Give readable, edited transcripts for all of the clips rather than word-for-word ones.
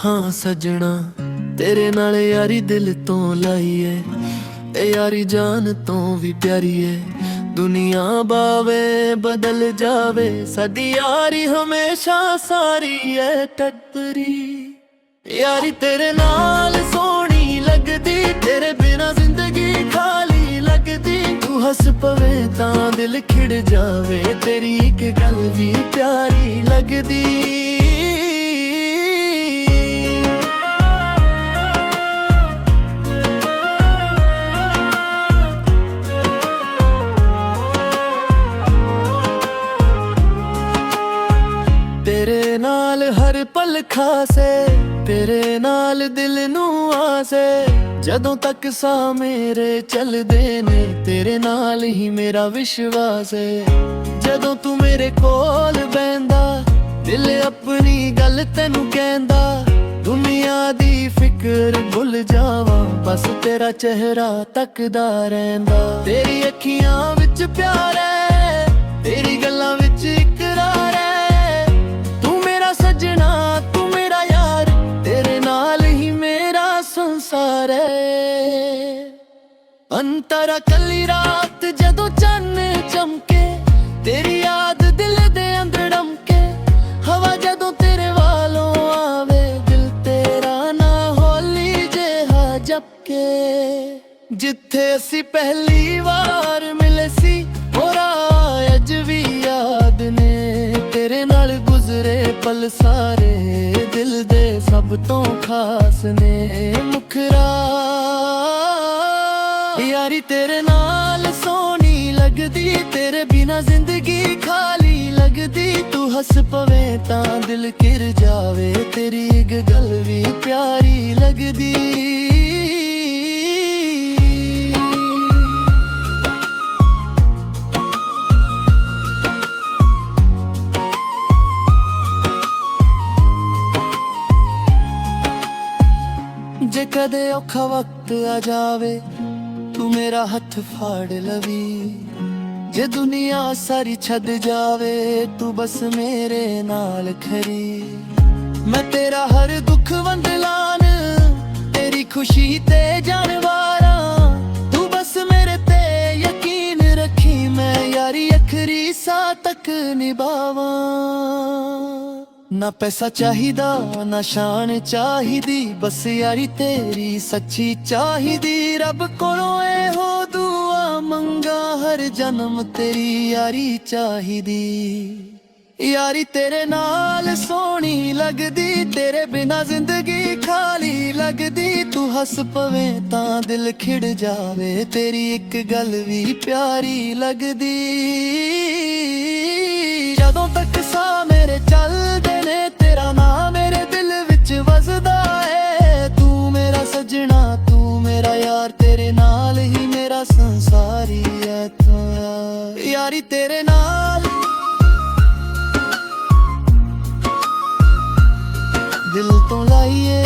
हाँ सजना तेरे नाल यारी दिल तो लाई है, ए यारी जान तो भी प्यारी है। दुनिया बावे बदल जावे, साडी यारी हमेशा सारी है टटरी। यारी तेरे नाल सोहनी लगदी, तेरे बिना जिंदगी खाली लगदी। तू हस पवे तां दिल खिड़ जावे, तेरी एक गल भी प्यारी लगदी। तेरे नाल हर पल खासे, तेरे नाल दिल नू आसे। जदों तक सा मेरे चलदे ने, तेरे नाल ही मेरा विश्वास है। जदों तू मेरे कोल बैंदा, दिल अपनी गल तैनू कहंदा। दुनिया दी फिक्र भुल जावा, बस तेरा चेहरा तकदा रहिंदा। तेरी अखियां विच प्यार है, तेरी गल्लां विच इकरार है। सजना तू मेरा यार, तेरे नाल ही मेरा संसार है। अंतरा कली रात जदों चन्न चमके, तेरी याद दिल दे अंदर डमके। हवा जदों तेरे वालों आवे, दिल तेरा ना होली जेहा जपके। जिथे असी पहली बार मिले सी, होरा अज भी याद ने। तेरे नाल गुजरे पल सारे दिल दे सब तो खास ने। मुखरा यारी तेरे नाल सोहनी लगदी, तेरे बिना जिंदगी खाली लगदी। तू हस पवे तां दिल किर जावे, तेरी एक गल भी प्यारी लगदी। जे कदे औखा वक्त आ जावे, तू मेरा हथ फाड़ लवी। जे दुनिया सारी छद जावे, तू बस मेरे नाल खरी। मैं तेरा हर दुख वंदलान, तेरी खुशी ते जानवारा। तू बस मेरे ते यकीन रखी, मैं यारी अखरी सा तक निभावा। ना पैसा चाहिदा ना शान चाहिदी, बस यारी तेरी सच्ची चाहिदी। रब कोलों एहो दुआ मंगा, हर जन्म तेरी यारी चाहिदी। यारी तेरे नाल सोहनी लगदी, तेरे बिना जिंदगी खाली लगदी। तू हस पवे तां दिल खिड़ जावे, तेरी एक गल भी प्यारी लगदी। जदों तक सा मेरे चलदे ने, तेरा नाम मेरे दिल विच वसदा है। तू मेरा सजना तू मेरा यार, तेरे नाल ही मेरा संसारी है। तू यारी तेरे नाल दिल तो लाइए,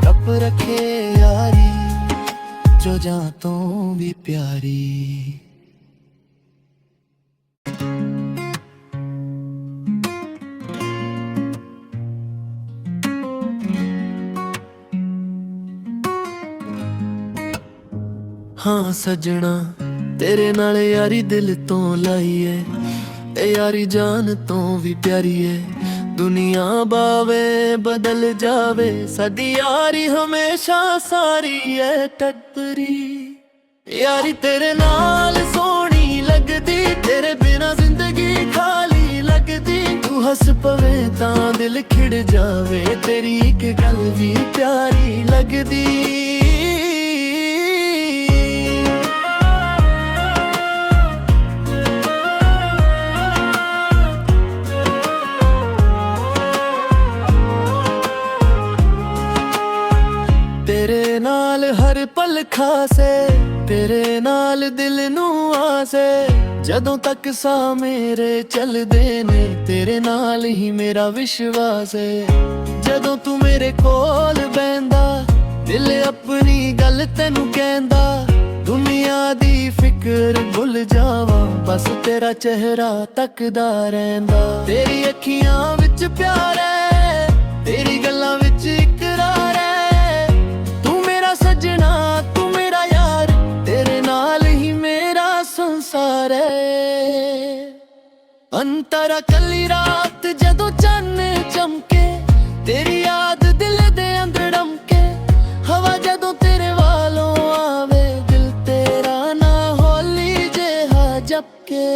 रब रखे यारी जो जां तो भी प्यारी। हाँ सजना तेरे नाल यारी दिल तो लाई है, ए यारी जान तो भी प्यारी है। दुनिया बावे बदल जावे, साडी यारी हमेशा सारी है टटरी। यारी तेरे नाल सोहनी लगदी, तेरे बिना जिंदगी खाली लगदी। तू हस पवे तां दिल खिड़ जावे, तेरी एक गल भी प्यारी लगदी। तेरे नाल हर पल खासे, तेरे नाल दिल नू आसे। जदों तक सा मेरे चलदे ने, तेरे नाल ही मेरा विश्वास है। जदों तू मेरे कोल बैंदा, दिल अपनी गल तैनू कहंदा। दुनिया दी फिक्र भुल जावा, बस तेरा चेहरा तकदा रहिंदा। तेरी अखियां विच प्यार है, तेरी गल्लां विच इकरार है, तू मेरा सजना तू मेरा यार, तेरे नाल ही मेरा संसार है। अंतरा कली रात जदों चन्न चमके, तेरी याद दिल दे अंदर डमके, हवा जदों तेरे वालों आवे, दिल तेरा ना होली जिहा जपके।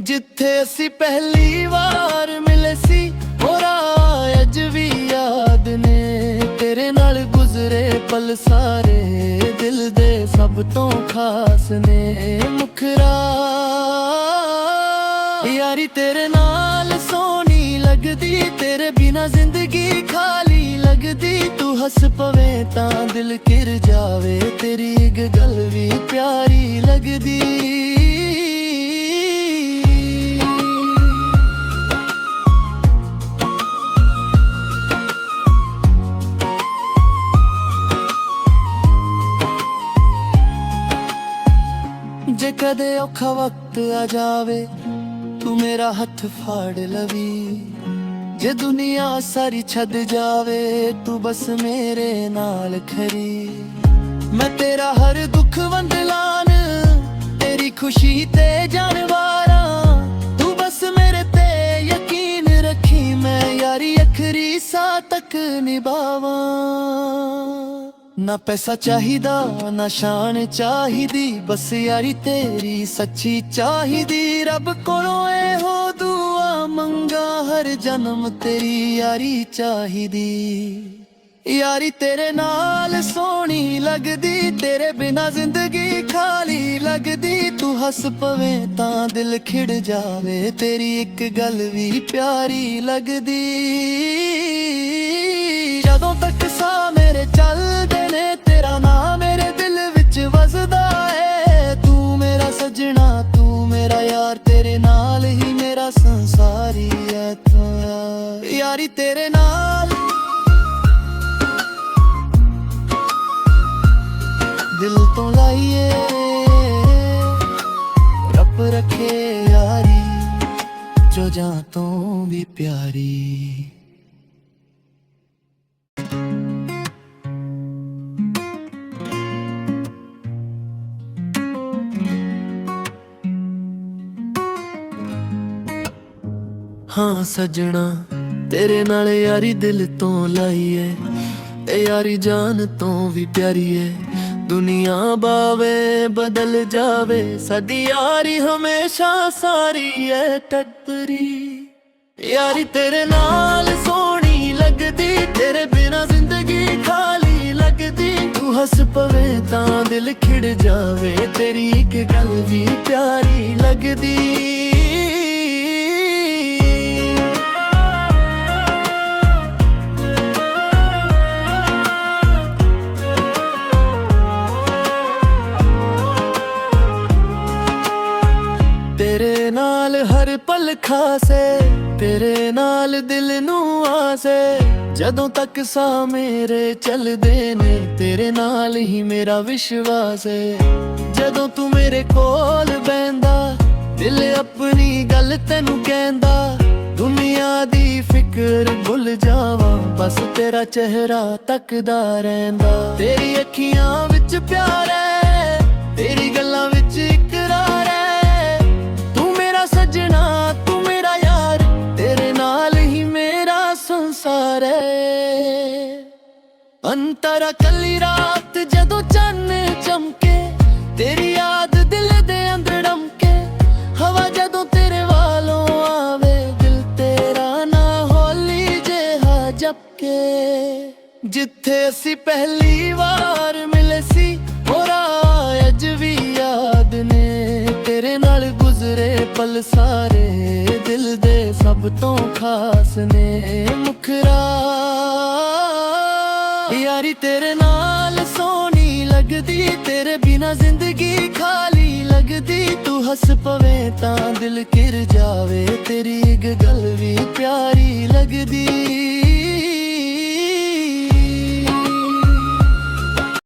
जिथे असी पहली वार मिले सी और अज भी याद ने, तेरे नाल गुजरे पल सारे दिल दे सब तो खास ने। मुखरा यारी तेरे नाल सोनी लगदी, तेरे बिना जिंदगी खाली लगदी। तू हस पवे तां दिल किर जावे, तेरी एक गल भी प्यारी लगदी। जे कदे औखा वक्त आ जावे, तू मेरा हथ फाड़ लवी। जे दुनिया सारी छद जावे, तू बस मेरे नाल खरी। मैं तेरा हर दुख वंड लान, तेरी खुशी ते जानवारा। तू बस मेरे ते यकीन रखी, मैं यारी अखरी सा तक निभावा। ना पैसा चाहिदा ना शान चाहिदी, बस यारी तेरी सच्ची चाहिदी। रब कोलों एहो दुआ मंगा, हर जन्म तेरी यारी चाहिदी। यारी तेरे नाल सोनी लगदी, तेरे बिना जिंदगी खाली लगदी। तू हस पवे तां दिल खिड़ जावे, तेरी एक गल भी प्यारी लगदी। जदों तक सा मेरे चलदे ने, तेरा नाम मेरे दिल विच वसदा है। तू मेरा सजना तू मेरा यार, तेरे नाल ही मेरा संसारी है। तू यारी तेरे नाल दिल तो लाइए, रब रखे यारी जो जां तो भी प्यारी। हाँ सजना तेरे नाल यारी दिल तो लाइए, ते यारी जान तो भी प्यारी है। दुनिया बावे बदल जावे, साडी यारी हमेशा सारी है टकरी। यारी तेरे नाल सोनी लगदी, तेरे बिना जिंदगी खाली लगदी। तू हस पवे तां दिल खिड़ जावे, तेरी एक गल भी प्यारी लगदी। तेरे नाल हर पल खासे, तेरे नाल दिल नू आसे। जदों तक सा मेरे चलदे ने, तेरे नाल ही मेरा विश्वास है। जदों तू मेरे कोल बैंदा, दिल अपनी गल तेनू कहंदा। दुनिया दी फिक्र भुल जावा, बस तेरा चेहरा तकदा रहिंदा। तेरी अखियां विच प्यार है, तेरी गल्लां विच इकरार है। सजना तू मेरा यार, तेरे नाल ही मेरा संसार है। अंतरा कली रात जदों चन्न चमके, तेरी याद दिल दे अंदर डमके। हवा जदों तेरे वालों आवे, दिल तेरा ना होली जिहा जपके। जिथे असी पहली वार मिले सी और अज भी याद ने, तेरे नाल गुजरे पल सारे दिल दे सब तो खास ने। मुखरा यारी तेरे नाल सोनी लगदी, तेरे बिना जिंदगी खाली लगदी। तू हस पवे तां दिल किर जावे, तेरी एक गल भी प्यारी लगदी।